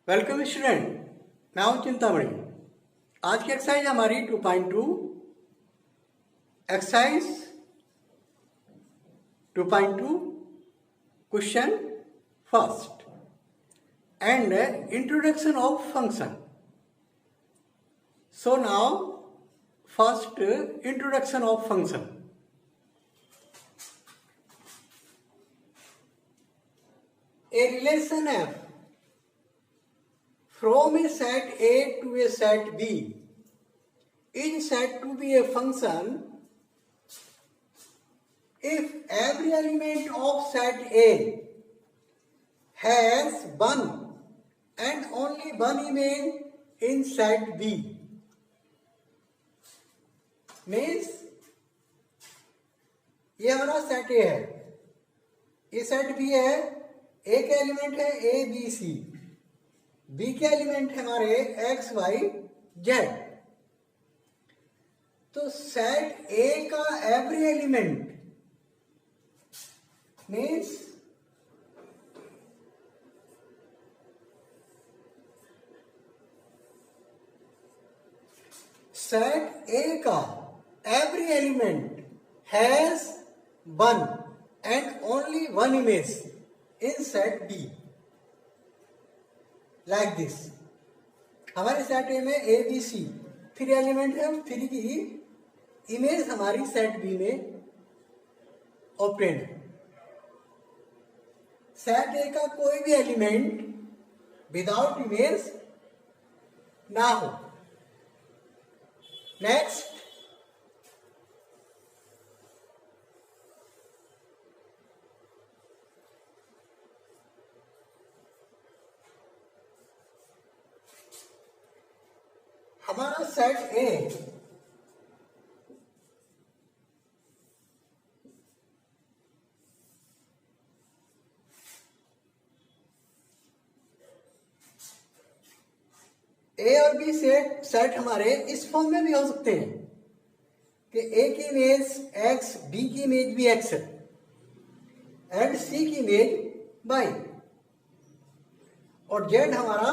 Welcome student, मैं हूं चिंतामणि। आज की एक्सरसाइज हमारी 2.2 exercise 2.2 question first and introduction of function. So now first introduction of function. A relation F from a set A to a set B is said to be a function if every element of set A has one and only one image in set B. Means ये हमारा set ए है, ये set B है। ए के element है A B C, B के element है हमारे एक्स वाई जेड। तो सेट ए का every element means set A का every element has one and only one image in set B. Like this, हमारे सेट ए में A B C 3 element है, 3 की इमेज हमारी सेट बी में obtain है। सेट ए का कोई भी एलिमेंट विदाउट इमेज ना हो। नेक्स्ट, हमारा सेट ए और बी सेट हमारे इस फॉर्म में भी हो सकते हैं कि ए की इमेज एक्स, बी की इमेज भी एक्स है एंड सी की इमेज वाई और जेड हमारा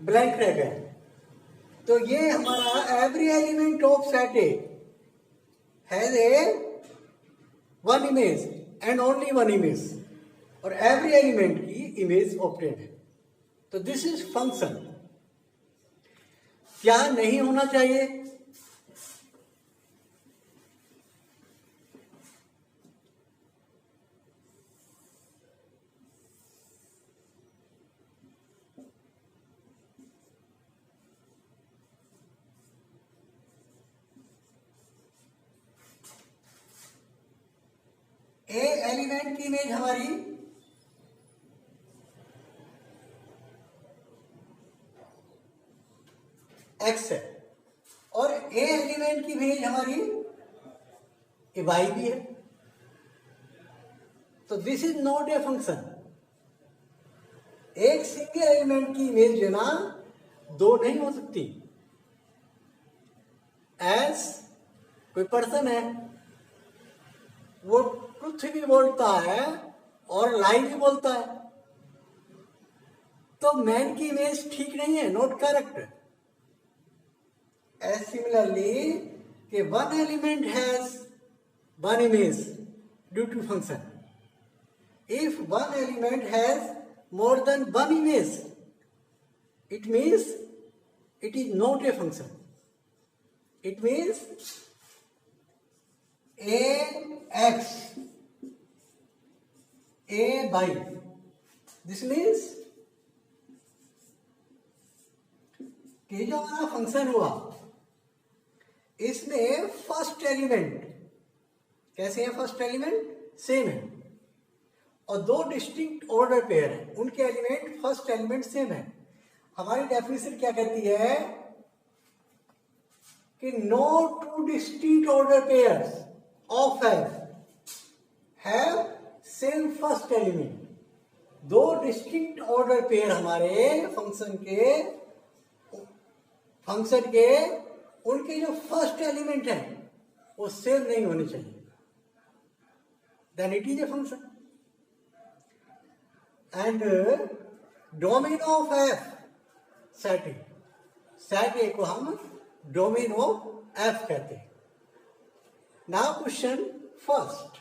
ब्लैंक रह गया। तो ये हमारा every element of set A has a one image and only one image और एवरी एलिमेंट की इमेज ऑब्टेन है। तो दिस इज फंक्शन। क्या नहीं होना चाहिए? ए एलिमेंट की इमेज हमारी एक्स है और ए एलिमेंट की इमेज हमारी वाई भी है। तो this is not a function. एक सिंगल एलिमेंट की इमेज जो ना दो नहीं हो सकती। एज कोई पर्सन है, वो ट्रुथ भी बोलता है और लाई भी बोलता है, तो मैन की इमेज ठीक नहीं है, नॉट करेक्ट। एज सिमिलरली कि one element has one image due to function. If one element has more than one image, it means it is not a function. It means A X A by, this means कि जो हमारा function हुआ इसमें first element कैसे है? First element same है और दो डिस्टिंक्ट ऑर्डर पेयर है, उनके एलिमेंट फर्स्ट एलिमेंट सेम है। हमारी डेफिनेशन क्या कहती है कि no two distinct order pairs of have same first element. दो डिस्टिंक्ट ऑर्डर पेयर हमारे फंक्शन के उनके जो फर्स्ट एलिमेंट है वो सेम नहीं होने चाहिए, then it is a function. And domain of F set A. सेट ए को हम डोमेन ऑफ एफ कहते हैं। Now question first,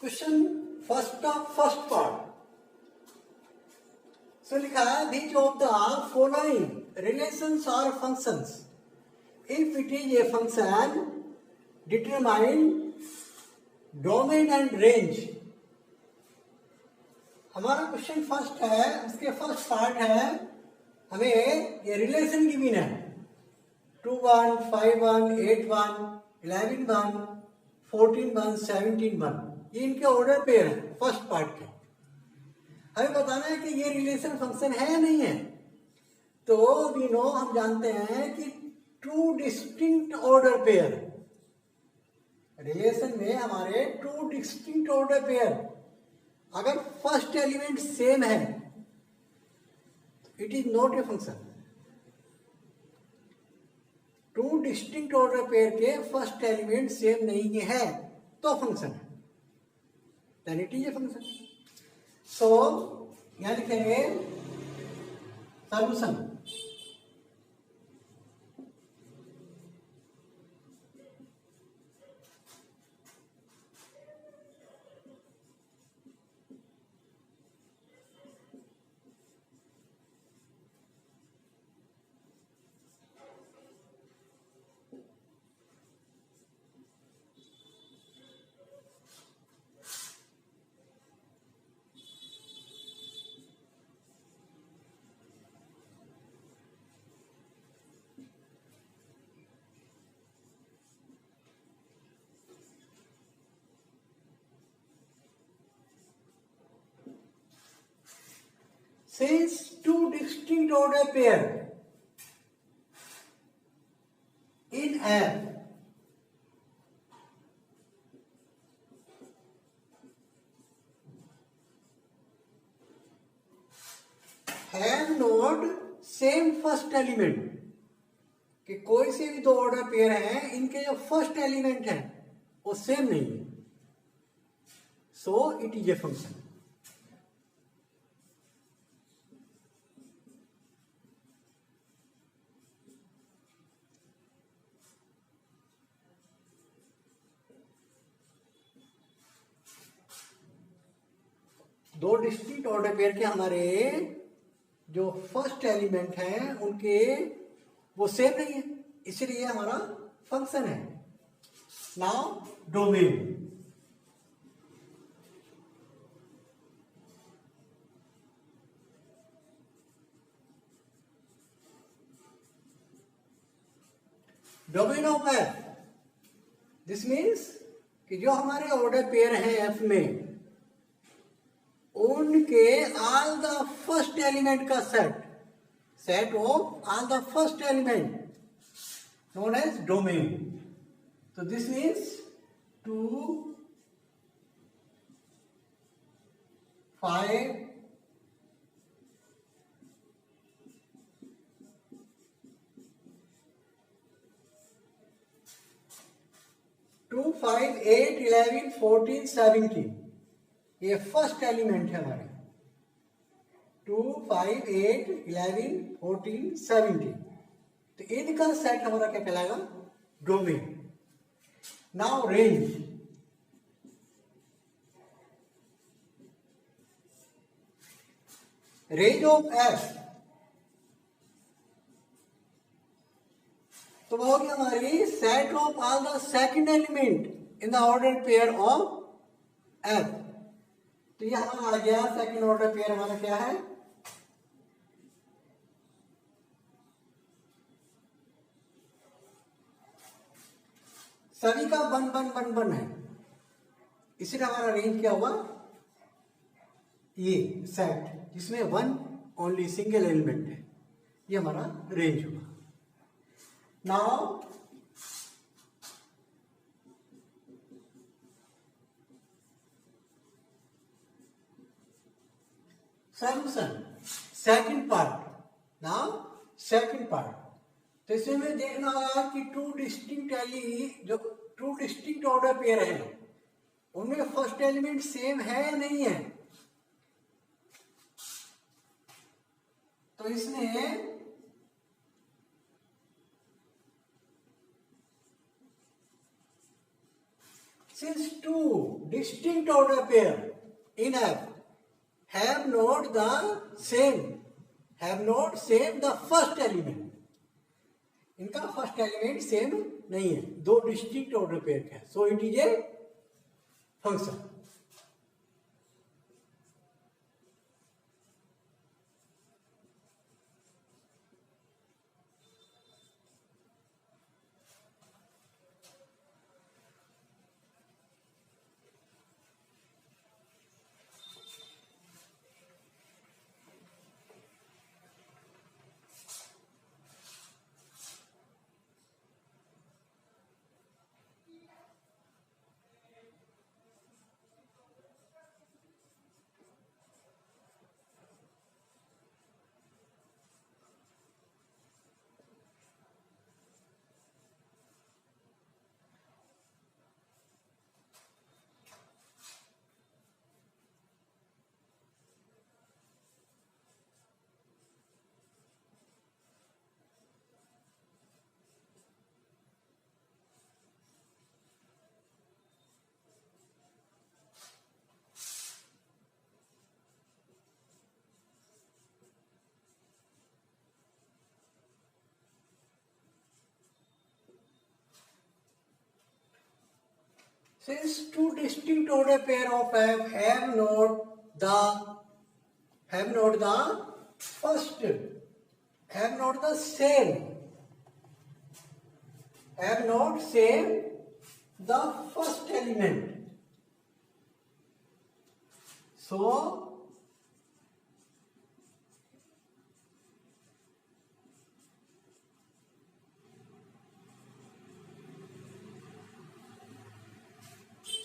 question first of first part. So लिखा है which of the following relations और functions if it is a function determine domain and range. हमारा क्वेश्चन फर्स्ट है, उसके फर्स्ट पार्ट है, हमें ये रिलेशन गिवन है 2 1 5 1 8 1 11 1 14 1 17 1, ये इनके ऑर्डर पेयर है फर्स्ट पार्ट के। हमें बताना है कि ये रिलेशन फंक्शन है या नहीं है। तो वी नो, हम जानते हैं कि to distinct order pair, relation में हमारे टू डिस्टिंक्ट ऑर्डर पेयर, अगर फर्स्ट एलिमेंट सेम है it is not a function. To distinct order pair के फर्स्ट एलिमेंट सेम नहीं है तो फंक्शन है, then it is a function. So यहाँ लिखेंगे solution. Since two distinct order pair in F have not same first element, कि कोई से भी दो ऑर्डर पेयर हैं, इनके जो फर्स्ट एलिमेंट है वो सेम नहीं है, so it is a function. दो डिस्टिंक्ट ऑर्डर पेयर के हमारे जो फर्स्ट एलिमेंट हैं उनके वो सेम नहीं है, इसलिए हमारा फंक्शन है। Now domain, domain of F, this means कि जो हमारे ऑर्डर पेयर हैं एफ में, उनके ऑल द फर्स्ट एलिमेंट का set, set of all the first element known as domain. तो दिस मीन्स 2 5 2 5 8 11 14 17, ये फर्स्ट एलिमेंट है हमारे 2 5 8 11 14 17, तो इनका सेट हमारा क्या कहलाएगा, domain. Now range, range of F, तो वो होगी हमारी set of all the second element in the order pair of F. तो ये हमारा आ गया सेकंड ऑर्डर पेयर, हमारा क्या है, सभी का 1 1 1 1 है, इसीलिए हमारा रेंज क्या हुआ, ये सेट जिसमें 1 ओनली सिंगल एलिमेंट है, ये हमारा रेंज हुआ। Now solution second part. Now second part, तो इसमें देखना होगा कि टू डिस्टिंक्ट ऑर्डर पेयर है, उनमें फर्स्ट एलिमेंट सेम है या नहीं है। तो इसमें since two distinct order pair in F have not same the first element, इनका फर्स्ट एलिमेंट सेम नहीं है, दो डिस्टिंक्ट ऑर्डर पेयर का है, so it is a function. Since two distinct order pair of F have not the first, have not same the first element, so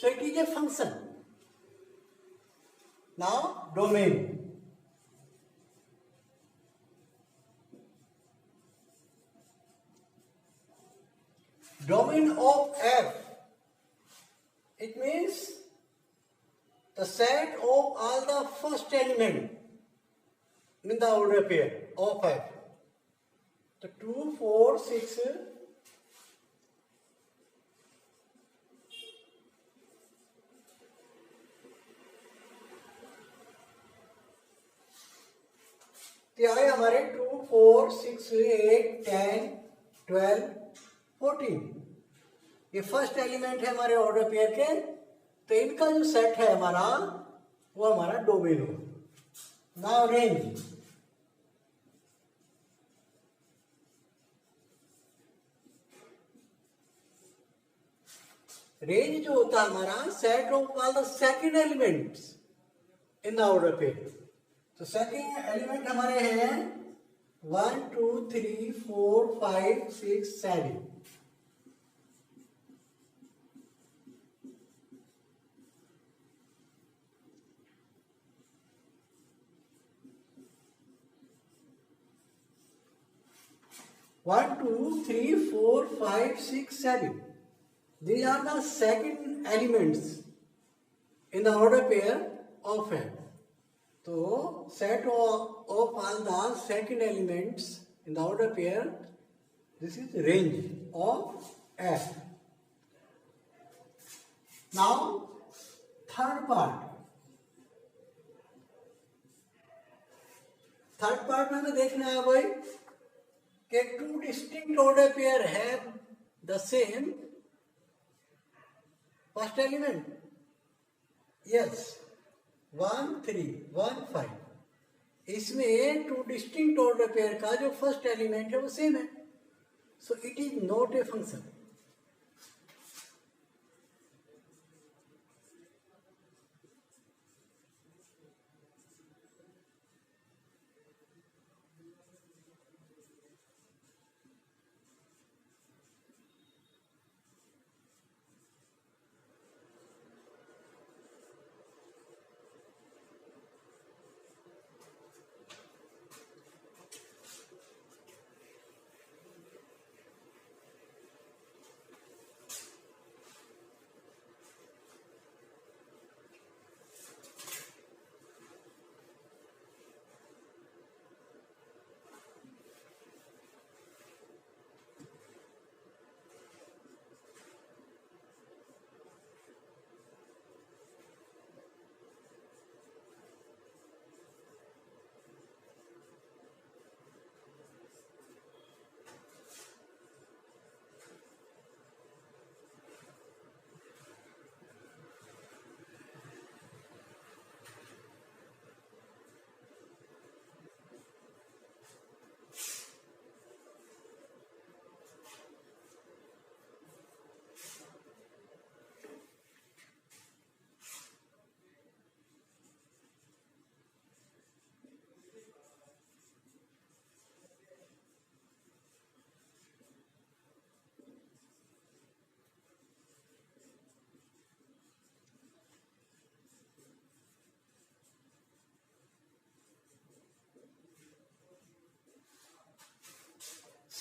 it is a function. Now domain. Domain of F, it means the set of all the first element in the order pair of F. So 2, 4, 6, आए हमारे 2, 4, 6, 8, 10, 12, 14, ये first element है हमारे order pair के, तो इनका जो set है हमारा वो हमारा डोमेन हो। नाउ रेंज, रेंज जो होता है हमारा set of all the second elements in the order pair. तो सेकंड एलिमेंट हमारे हैं 1, 2, 3, 4, 5, 6, 7। One, two, three, four, five, six, 7. These are the second elements in the order pair of F. So set of all the second elements in the order pair, this is range of F. Now third part में हमें देखना है भाई कि to distinct order pair have the same first element. Yes, 1, 3, 1, 5, इसमें to distinct order pair का जो first element है वो सेम है, so it is not a function.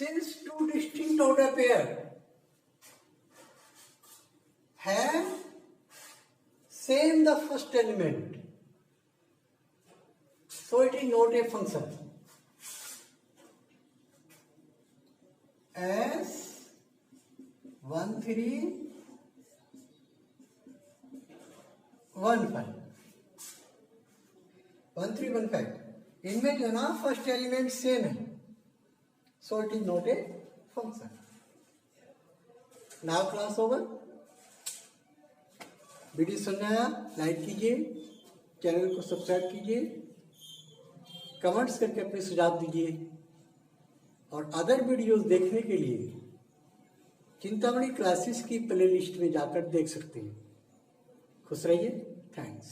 since two distinct order pair have same the first element, so it is not a function. S 1 3 1 5 1 3 1 5 इनमें जो ना first element same है, so it is not a function. Now class over. Video सुनना है like कीजिए, channel को subscribe कीजिए, comments करके अपने सुझाव दीजिए और अदर वीडियोस देखने के लिए चिंतामणि क्लासेस की प्लेलिस्ट में जाकर देख सकते हैं. खुश रहिए. थैंक्स.